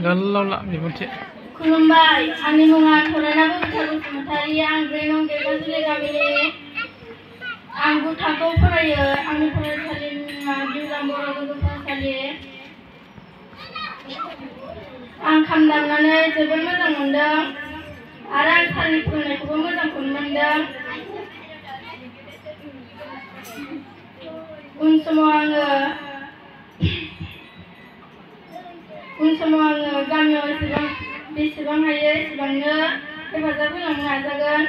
Galau lah ni pun cik. Kulumbai, ani munga thorana bu thagu sumthari ang brenong gega sule gamini ang bu thagu pharayo ani pharasalin biulam borogogo pharasalि ang khamdanganai jebon mojang mondong आरो आं सारनि फोरोंनायखौबो मोजांखौनो मोनदों उन समाव आङो गामियाव बेसेबां हायो एसेबांनो हेफाजाब होलांनो नाजागोन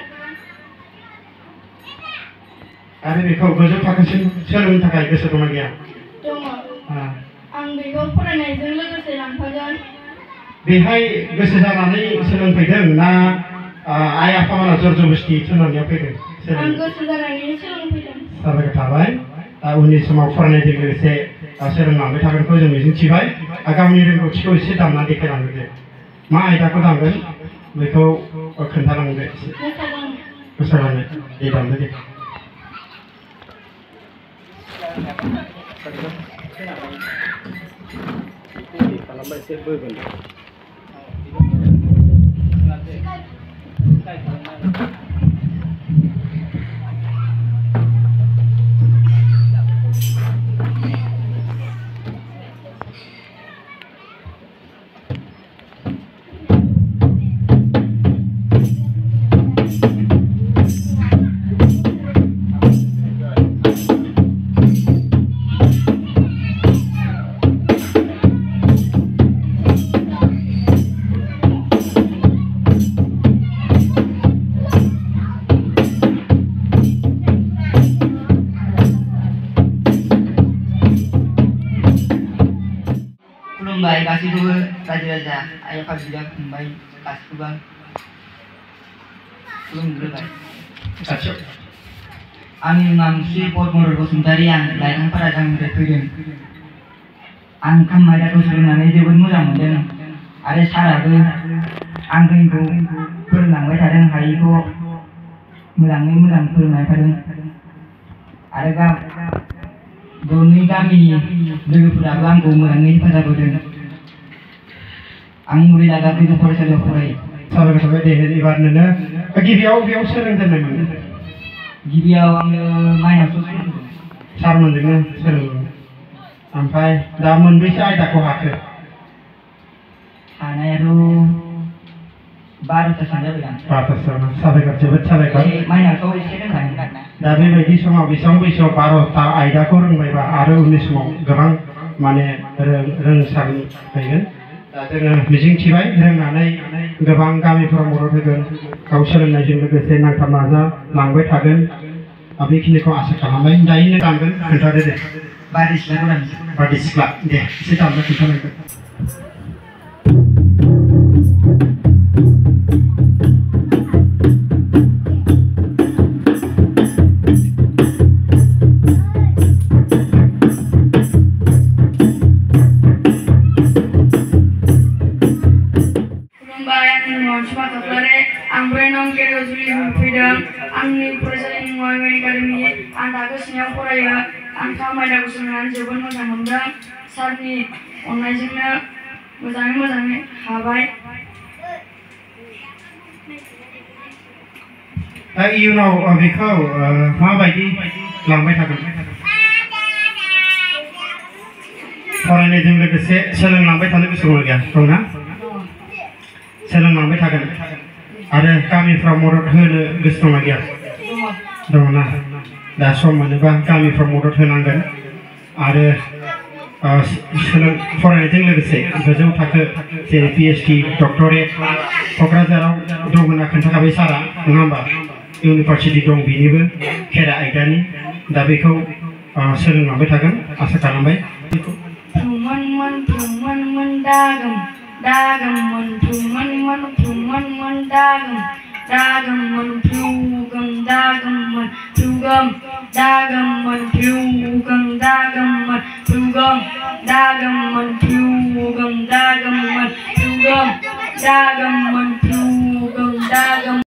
आरो बेखौ गोजौ थाखोसिम सोलोंनो थाखाय गोसो दंना गैया दङ आं बेखौ फरायनायजों लोगोसे लांफागोन बेहाय गोसो जानानै सोलोंफैदों ना आइ आफामोना जर जबस्ति थिनहरनायाव फैदों आं गोसो जानानै सोलोंफैदों साबायखर थाबाय उननि समाव फरायनायजों लोगोसे सोलोंलांबाय थागोनखौ जों मिजिंथिबाय गावनि रोंगौथिखौ एसे दामना देखायलांदो दे मा आयदाखौ दामगोन बेखौ खोन्थालांदो एसे मोसालांनो दे दामदो दे खालामबाय एसे बोगोन खुलुमबाय गासैखौबो रायजो राजा आइ आफा बिदा फंबाय गासैखौबो खुलुमग्रोबाय आंनि मुङा मुस्रि पद्मधर बसुमतारी आं लाइफांपारा गामिनिफ्राय फैदों आं खाम आयदाखौ सोलोंनानै जोबोद मोजां मोनदों आरो साराबो आं रोङिखौ फोरोंलांबाय थादों हायिखौ मोजाङै मोजां फोरोंलांबाय थादों आरो दरनै गामिनि लोगोफोराबो आंखौ मोजाङै हेफाजाब होदों आं मुरिलागा गोजौ फरायसालियाव फरायो साबायखर थाबाय दे एबार नोङो गिबियाव बेयाव सोलोंजेननायमोन गिबियाव आङो माइनावसो सोलोंदों सारमोनजोंनो सोलोंदों ओमफ्राय दा मोनबेसे आयदाखौ हाखो हानायाथ' 12 जाबाय आं 12 साबायखर जोबोद साबायखर माइनावखौ एसे रोंखायोमोन आरोना दा बेबायदि समाव बेसेबां बैसोआव 12टा आयदाखौ रोंबायबा आरो उननि समाव गोबां माने रोंसारफैगोन दा जोङो मिजिंथिबाय रोंनानै गोबां गामिफोराव मदद होगोन गाव सोलोंनायजों लोगोसे नांथाब नाजालांबाय थागोन बेखिनिखौ आसा खालामबाय दायो दामगोन खोन्थादो दे बारदै सिख्ला दे एसे दामनो खोन्थानांगोन आं ब्रेनम गेरेजुलि फैदों आंनि फरायसालिनि मुङा एकाडेमि आं थाखो 9आव फरायो आं खाम आयदाखौ सोलोंनानै जोबोद मोजां मोनदों सारनि अननायजोंनो मोजाङै हाबाय दा इयुनाव बेखौ माबायदि लांबाय थागोन फरायनायजों लोगोसे सोलोंलांबाय थानो गोसो गैया दंना सोलोंलांबाय थागोन आरो गामिफ्राव मदद होनो गोसो दंना गैया दङना दा सम मोनोबा गामिफ्राव मदद होनांगोन आरो फरायनायजों लोगोसे गोजौ थाखो जेरै PhD डक्टरेट क'क्राझाराव दं होनना खोन्थाखाबाय सारा नङा होमबा इउनिभार्सिटि दं बेनिबो खेरा आयदानि दा बेखौ सोलोंलांबाय थागोन आसा खालामबाय Dagam